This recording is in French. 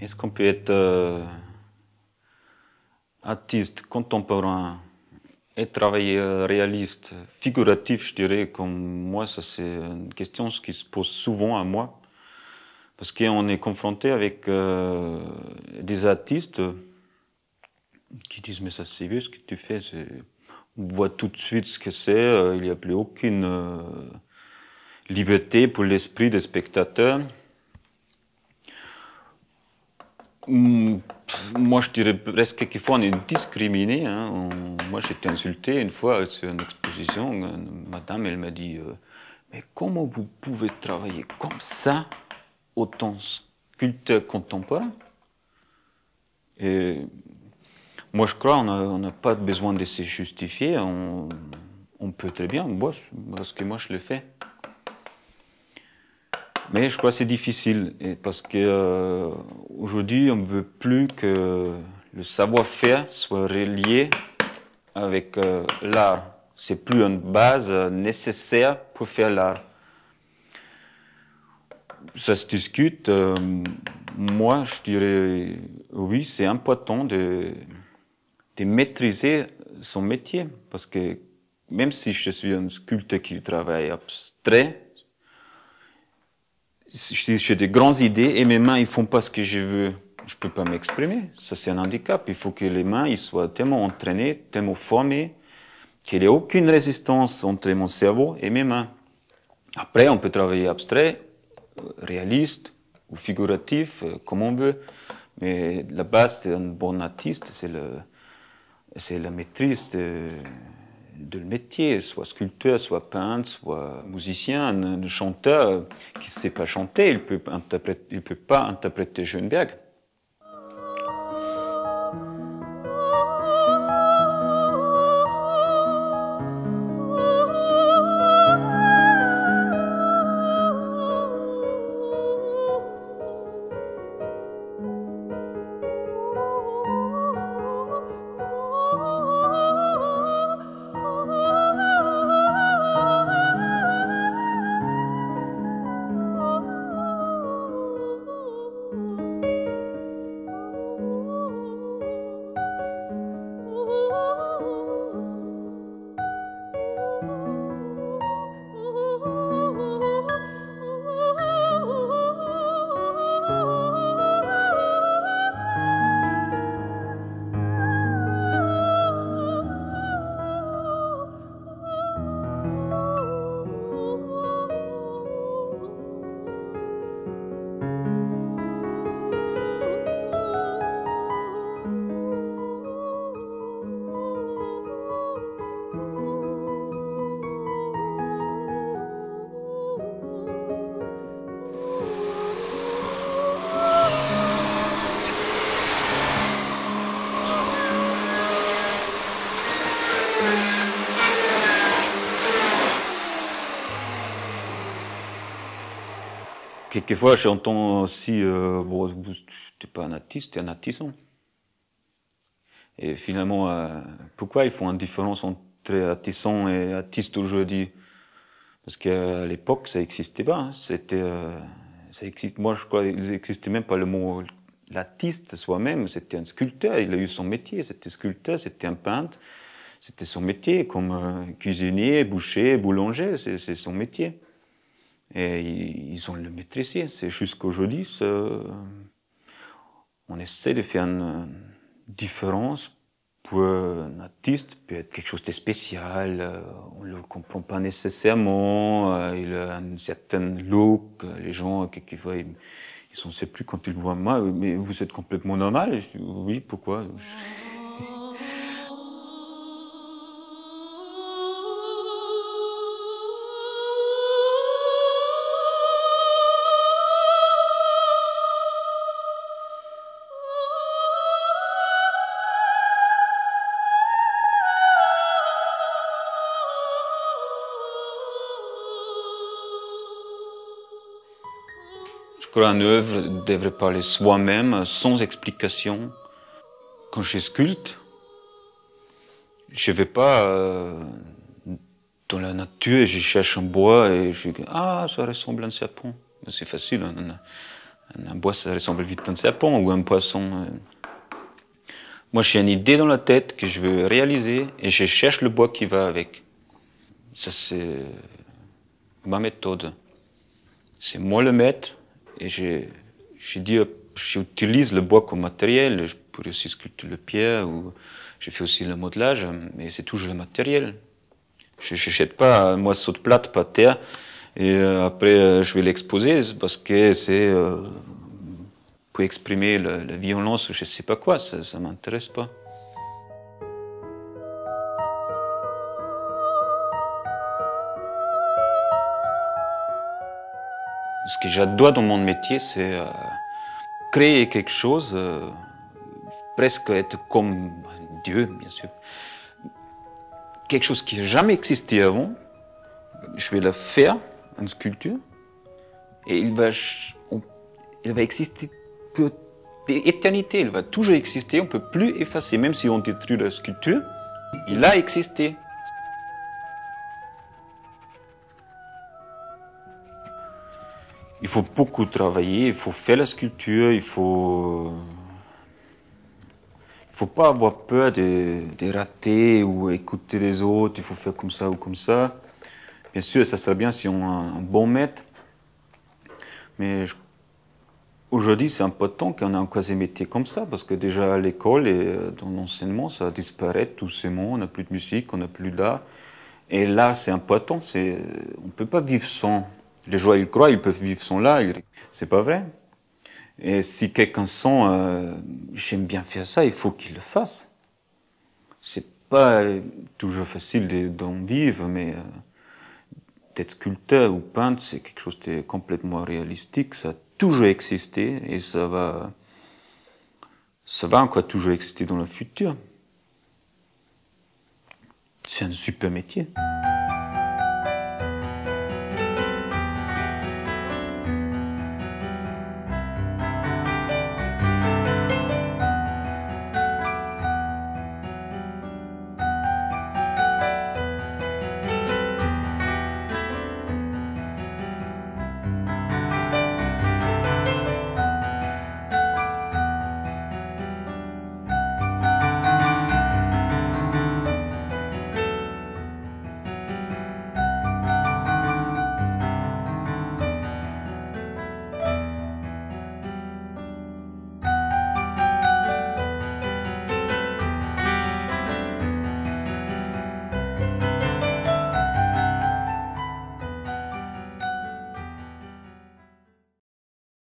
Est-ce qu'on peut être artiste contemporain et travailler réaliste, figuratif, je dirais, comme moi, ça c'est une question qui se pose souvent à moi. Parce qu'on est confronté avec des artistes qui disent mais ça c'est vieux ce que tu fais, on voit tout de suite ce que c'est, il n'y a plus aucune liberté pour l'esprit des spectateurs. Moi je dirais presque quelquefois on est discriminé. Hein. Moi j'ai été insulté une fois sur une exposition, une madame elle m'a dit mais comment vous pouvez travailler comme ça autant sculpteur contemporain? Et moi, je crois qu'on n'a pas besoin de se justifier. On peut très bien, parce que moi, je le fais. Mais je crois que c'est difficile, parce que aujourd'hui, on ne veut plus que le savoir-faire soit relié avec l'art. C'est plus une base nécessaire pour faire l'art. Ça se discute. Moi, je dirais, oui, c'est important de maîtriser son métier. Parce que même si je suis un sculpteur qui travaille abstrait, j'ai des grandes idées et mes mains, ils font pas ce que je veux. Je peux pas m'exprimer. Ça, c'est un handicap. Il faut que les mains, ils soient tellement entraînées, tellement formées, qu'il n'y ait aucune résistance entre mon cerveau et mes mains. Après, on peut travailler abstrait, réaliste ou figuratif, comme on veut. Mais la base d'un bon artiste, c'est la maîtrise de le métier, soit sculpteur, soit peintre, soit musicien, un chanteur qui ne sait pas chanter, il peut pas interpréter Schoenberg. Quelquefois, j'entends aussi, bon, tu n'es pas un artiste, tu es un artisan. Et finalement, pourquoi ils font une différence entre artisan et artiste aujourd'hui? Parce qu'à l'époque, ça n'existait pas. Hein. Moi, je crois qu'il n'existait même pas le mot l'artiste soi-même. C'était un sculpteur, il a eu son métier. C'était sculpteur, c'était un peintre. C'était son métier, comme cuisinier, boucher, boulanger, c'est son métier. Et ils ont le maîtrisé. C'est juste qu'aujourd'hui, on essaie de faire une différence pour un artiste, peut être quelque chose de spécial, on ne le comprend pas nécessairement, il a un certain look, les gens, quelquefois, ils ne savent plus quand ils voient moi, mais vous êtes complètement normal. Je dis, oui, pourquoi? Je crois qu'une œuvre devrait parler soi-même, sans explication. Quand je sculpte, je ne vais pas dans la nature et je cherche un bois et je dis « Ah, ça ressemble à un serpent ». C'est facile, Un bois, ça ressemble vite à un serpent ou un poisson. Moi, j'ai une idée dans la tête que je veux réaliser et je cherche le bois qui va avec. Ça, c'est ma méthode. C'est moi le maître et j'utilise le bois comme matériel. Je pourrais aussi sculpter le pierre ou je fais aussi le modelage, mais c'est toujours le matériel. Je n'achète pas un morceau de plate par terre et après je vais l'exposer parce que c'est pour exprimer la violence ou je sais pas quoi, ça m'intéresse pas. Ce que j'adore dans mon métier, c'est créer quelque chose, presque être comme Dieu, bien sûr. Quelque chose qui n'a jamais existé avant, je vais le faire, une sculpture, et il va exister pour l'éternité, il va toujours exister, on ne peut plus effacer, même si on détruit la sculpture, il a existé. Il faut beaucoup travailler, il faut faire la sculpture, il faut pas avoir peur de rater ou écouter les autres, il faut faire comme ça ou comme ça. Bien sûr, ça serait bien si on a un bon maître, mais aujourd'hui, c'est important qu'on ait encore des métiers comme ça, parce que déjà à l'école et dans l'enseignement, ça disparaît tout ces mots, on n'a plus de musique, on n'a plus d'art. Et là, c'est important, on ne peut pas vivre sans. Les gens, ils croient, ils peuvent vivre sans l'art, c'est pas vrai. Et si quelqu'un sent, j'aime bien faire ça, il faut qu'il le fasse. C'est pas toujours facile d'en vivre, mais d'être sculpteur ou peintre, c'est quelque chose de complètement réalistique. Ça a toujours existé et ça va encore toujours exister dans le futur. C'est un super métier.